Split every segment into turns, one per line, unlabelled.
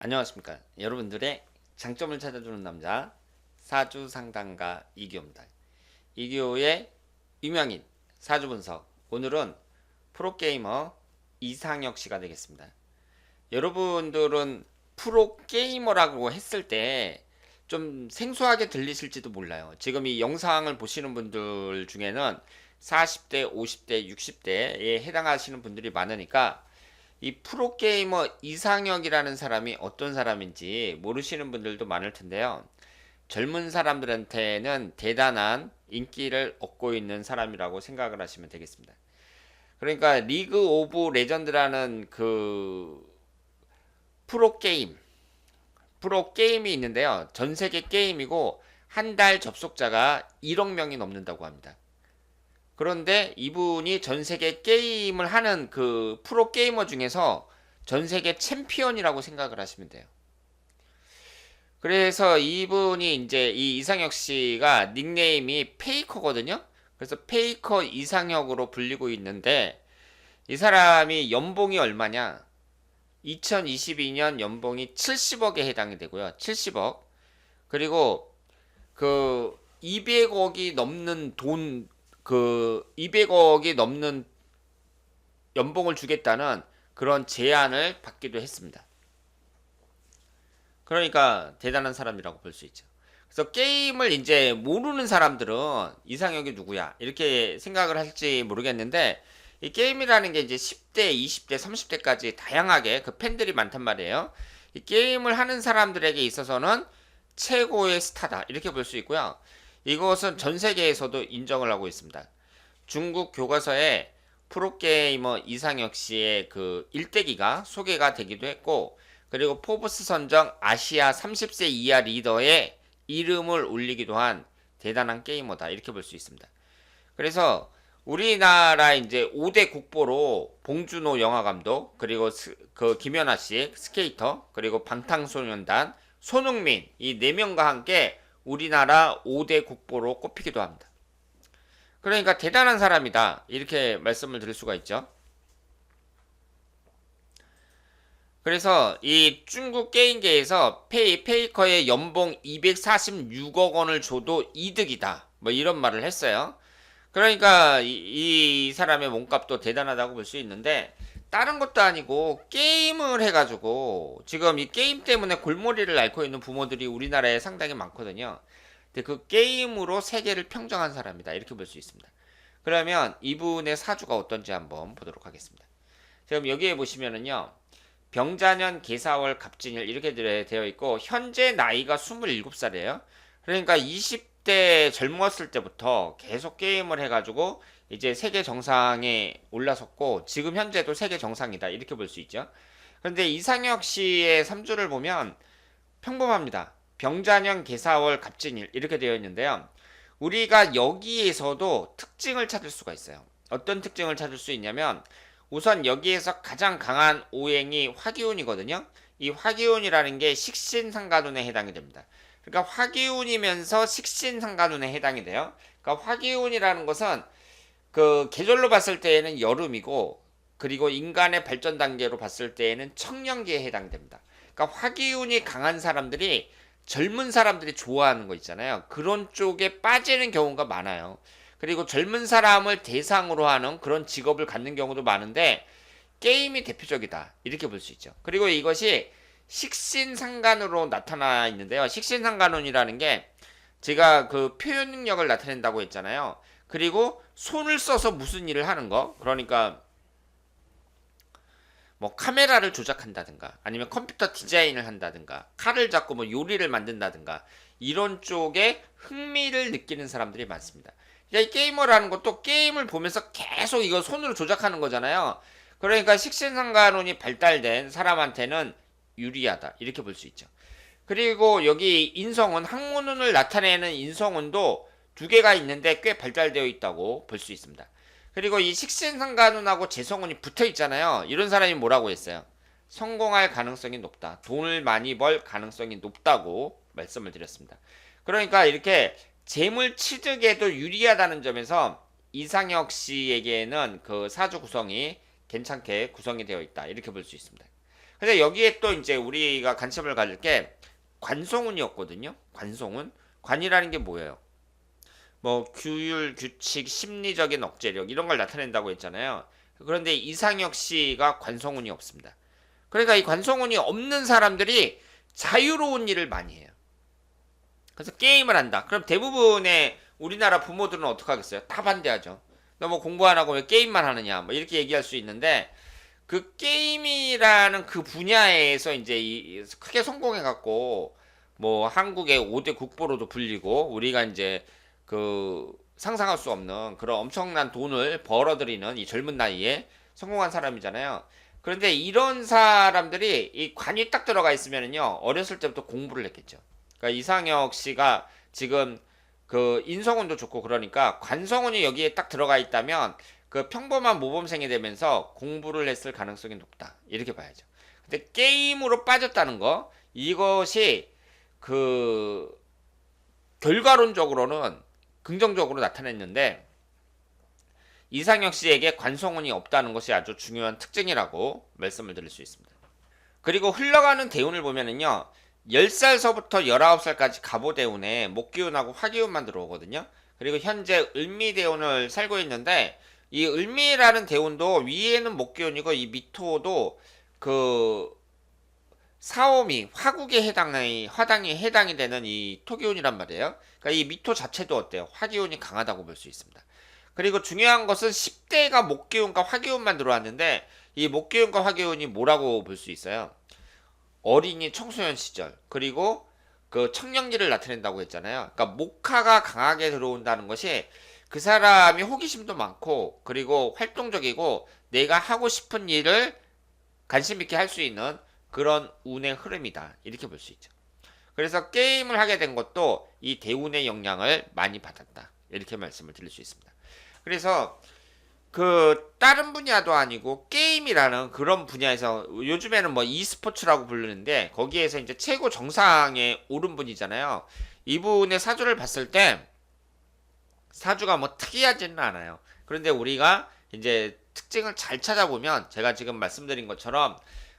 안녕하십니까. 여러분들의 장점을 찾아주는 남자 사주 상담가 이기호입니다. 이기호의 유명인 사주 분석. 오늘은 프로게이머 이상혁 씨가 되겠습니다. 여러분들은 프로게이머라고 했을 때 좀 생소하게 들리실지도 몰라요. 지금 이 영상을 보시는 분들 중에는 40대, 50대, 60대에 해당하시는 분들이 많으니까 이 프로게이머 이상혁이라는 사람이 어떤 사람인지 모르시는 분들도 많을 텐데요. 젊은 사람들한테는 대단한 인기를 얻고 있는 사람이라고 생각을 하시면 되겠습니다. 그러니까 리그 오브 레전드라는 그 프로게임이 있는데요. 전 세계 게임이고 한 달 접속자가 1억 명이 넘는다고 합니다. 그런데 이분이 전 세계 게임을 하는 그 프로게이머 중에서 전 세계 챔피언이라고 생각을 하시면 돼요. 그래서 이분이 이제 이 이상혁 씨가 닉네임이 페이커거든요. 그래서 페이커 이상혁으로 불리고 있는데 이 사람이 연봉이 얼마냐? 2022년 연봉이 70억에 해당이 되고요. 70억. 그리고 그 200억이 넘는 그 200억이 넘는 연봉을 주겠다는 그런 제안을 받기도 했습니다. 그러니까 대단한 사람이라고 볼 수 있죠. 그래서 게임을 이제 모르는 사람들은 이상혁이 누구야 이렇게 생각을 할지 모르겠는데 이 게임이라는 게 이제 10대, 20대, 30대까지 다양하게 그 팬들이 많단 말이에요. 이 게임을 하는 사람들에게 있어서는 최고의 스타다 이렇게 볼 수 있고요. 이것은 전 세계에서도 인정을 하고 있습니다. 중국 교과서에 프로게이머 이상혁 씨의 그 일대기가 소개가 되기도 했고, 그리고 포브스 선정 아시아 30세 이하 리더의 이름을 올리기도 한 대단한 게이머다 이렇게 볼 수 있습니다. 그래서 우리나라 이제 5대 국보로 봉준호 영화감독, 그리고 그 김연아 씨 스케이터, 그리고 방탄소년단 손흥민 이 4명과 함께 우리나라 5대 국보로 꼽히기도 합니다. 그러니까 대단한 사람이다 이렇게 말씀을 드릴 수가 있죠. 그래서 이 중국 게임계에서 페이커의 연봉 246억 원을 줘도 이득이다 뭐 이런 말을 했어요. 그러니까 이 사람의 몸값도 대단하다고 볼 수 있는데 다른 것도 아니고 게임을 해가지고 지금 이 게임 때문에 골머리를 앓고 있는 부모들이 우리나라에 상당히 많거든요. 근데 그 게임으로 세계를 평정한 사람이다 이렇게 볼 수 있습니다. 그러면 이분의 사주가 어떤지 한번 보도록 하겠습니다. 지금 여기에 보시면은요. 병자년 계사월 갑진일 이렇게 되어 있고 현재 나이가 27살이에요. 그러니까 20대 젊었을 때부터 계속 게임을 해가지고 이제 세계 정상에 올라섰고 지금 현재도 세계 정상이다 이렇게 볼 수 있죠. 그런데 이상혁 씨의 3주를 보면 평범합니다. 병자년 계사월 갑진일 이렇게 되어 있는데요. 우리가 여기에서도 특징을 찾을 수가 있어요. 어떤 특징을 찾을 수 있냐면 우선 여기에서 가장 강한 오행이 화기운이거든요. 이 화기운이라는 게 식신상간운에 해당이 됩니다. 그러니까 화기운이면서 식신상간운에 해당이 돼요. 그러니까 화기운이라는 것은 그 계절로 봤을 때에는 여름이고 그리고 인간의 발전 단계로 봤을 때에는 청년기에 해당됩니다. 그러니까 화기운이 강한 사람들이 젊은 사람들이 좋아하는 거 있잖아요. 그런 쪽에 빠지는 경우가 많아요. 그리고 젊은 사람을 대상으로 하는 그런 직업을 갖는 경우도 많은데 게임이 대표적이다 이렇게 볼 수 있죠. 그리고 이것이 식신상간으로 나타나 있는데요. 식신상간운이라는 게 제가 그 표현 능력을 나타낸다고 했잖아요. 그리고 손을 써서 무슨 일을 하는 거, 그러니까 뭐 카메라를 조작한다든가 아니면 컴퓨터 디자인을 한다든가 칼을 잡고 뭐 요리를 만든다든가 이런 쪽에 흥미를 느끼는 사람들이 많습니다. 이 게이머라는 것도 게임을 보면서 계속 이거 손으로 조작하는 거잖아요. 그러니까 식신상간운이 발달된 사람한테는 유리하다 이렇게 볼 수 있죠. 그리고 여기 인성운, 학문운을 나타내는 인성운도 두 개가 있는데 꽤 발달되어 있다고 볼 수 있습니다. 그리고 이 식신상간운하고 재성운이 붙어 있잖아요. 이런 사람이 뭐라고 했어요? 성공할 가능성이 높다. 돈을 많이 벌 가능성이 높다고 말씀을 드렸습니다. 그러니까 이렇게 재물 취득에도 유리하다는 점에서 이상혁 씨에게는 그 사주 구성이 괜찮게 구성이 되어 있다. 이렇게 볼 수 있습니다. 근데 여기에 또 이제 우리가 관심을 가질 게 관성운이었거든요. 관성운. 관이라는 게 뭐예요? 뭐 규율, 규칙, 심리적인 억제력 이런 걸 나타낸다고 했잖아요. 그런데 이상혁 씨가 관성운이 없습니다. 그러니까 이 관성운이 없는 사람들이 자유로운 일을 많이 해요. 그래서 게임을 한다. 그럼 대부분의 우리나라 부모들은 어떻게 하겠어요? 다 반대하죠. 너 뭐 공부 안 하고 왜 게임만 하느냐? 뭐 이렇게 얘기할 수 있는데 그 게임이라는 그 분야에서 이제 크게 성공해갖고 뭐 한국의 5대 국보로도 불리고 우리가 이제 그 상상할 수 없는 그런 엄청난 돈을 벌어들이는 이 젊은 나이에 성공한 사람이잖아요. 그런데 이런 사람들이 이 관이 딱 들어가 있으면은요 어렸을 때부터 공부를 했겠죠. 그러니까 이상혁 씨가 지금 그 인성운도 좋고 그러니까 관성운이 여기에 딱 들어가 있다면 그 평범한 모범생이 되면서 공부를 했을 가능성이 높다. 이렇게 봐야죠. 근데 게임으로 빠졌다는 거 이것이 그 결과론적으로는 긍정적으로 나타냈는데 이상혁 씨에게 관성운이 없다는 것이 아주 중요한 특징이라고 말씀을 드릴 수 있습니다. 그리고 흘러가는 대운을 보면은요. 10살서부터 19살까지 갑오대운에 목기운하고 화기운만 들어오거든요. 그리고 현재 을미대운을 살고 있는데 이 을미라는 대운도 위에는 목기운이고 이 미토도 그 사오미 화국에 화당이 해당이 되는 이 토기운이란 말이에요. 그러니까 이 미토 자체도 어때요? 화기운이 강하다고 볼 수 있습니다. 그리고 중요한 것은 10대가 목기운과 화기운만 들어왔는데 이 목기운과 화기운이 뭐라고 볼 수 있어요? 어린이 청소년 시절 그리고 그 청년기를 나타낸다고 했잖아요. 그러니까 목화가 강하게 들어온다는 것이 그 사람이 호기심도 많고 그리고 활동적이고 내가 하고 싶은 일을 관심 있게 할 수 있는 그런 운의 흐름이다. 이렇게 볼 수 있죠. 그래서 게임을 하게 된 것도 이 대운의 영향을 많이 받았다. 이렇게 말씀을 드릴 수 있습니다. 그래서 그 다른 분야도 아니고 게임이라는 그런 분야에서 요즘에는 뭐 e스포츠라고 부르는데 거기에서 이제 최고 정상에 오른 분이잖아요. 이분의 사주를 봤을 때 사주가 뭐 특이하지는 않아요. 그런데 우리가 이제 특징을 잘 찾아보면 제가 지금 말씀드린 것처럼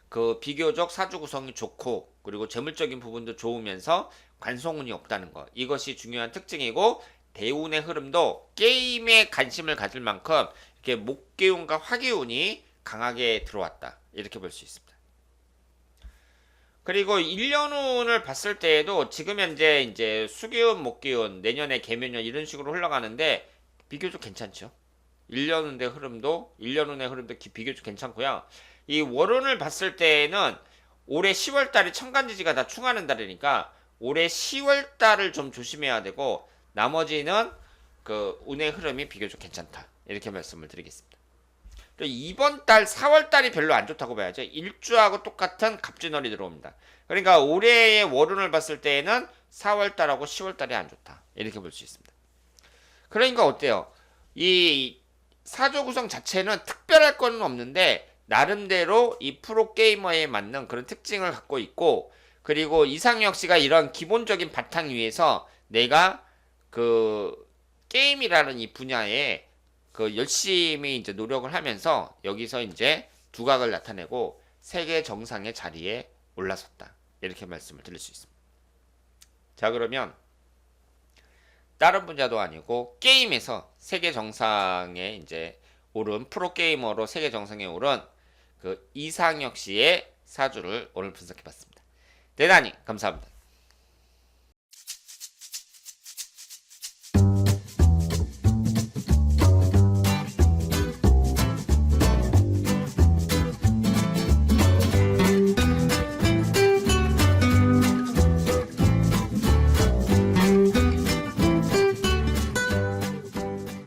그 비교적 사주 구성이 좋고 그리고 재물적인 부분도 좋으면서 관성운이 없다는 것 이것이 중요한 특징이고 대운의 흐름도 게임에 관심을 가질 만큼 이렇게 목기운과 화기운이 강하게 들어왔다 이렇게 볼 수 있습니다. 그리고 1년운을 봤을 때에도 지금 현재 이제 수기운, 목기운, 내년에 개묘년 이런 식으로 흘러가는데 비교적 괜찮죠. 1년운의 흐름도 비교적 괜찮고요. 이 월운을 봤을 때에는 올해 10월 달이 천간지지가 다 충하는 달이니까 올해 10월 달을 좀 조심해야 되고 나머지는 그 운의 흐름이 비교적 괜찮다. 이렇게 말씀을 드리겠습니다. 이번 달 4월 달이 별로 안 좋다고 봐야죠. 일주하고 똑같은 갑진월이 들어옵니다. 그러니까 올해의 월운을 봤을 때에는 4월 달하고 10월 달이 안 좋다. 이렇게 볼 수 있습니다. 그러니까 어때요? 이 사조 구성 자체는 특별할 건 없는데 나름대로 이 프로게이머에 맞는 그런 특징을 갖고 있고 그리고 이상혁 씨가 이런 기본적인 바탕 위에서 내가 그 게임이라는 이 분야에 그 열심히 이제 노력을 하면서 여기서 이제 두각을 나타내고 세계 정상의 자리에 올라섰다. 이렇게 말씀을 드릴 수 있습니다. 자, 그러면 다른 분야도 아니고 게임에서 세계 정상에 이제 오른 프로게이머로 세계 정상에 오른 그 이상혁 씨의 사주를 오늘 분석해 봤습니다. 대단히 감사합니다.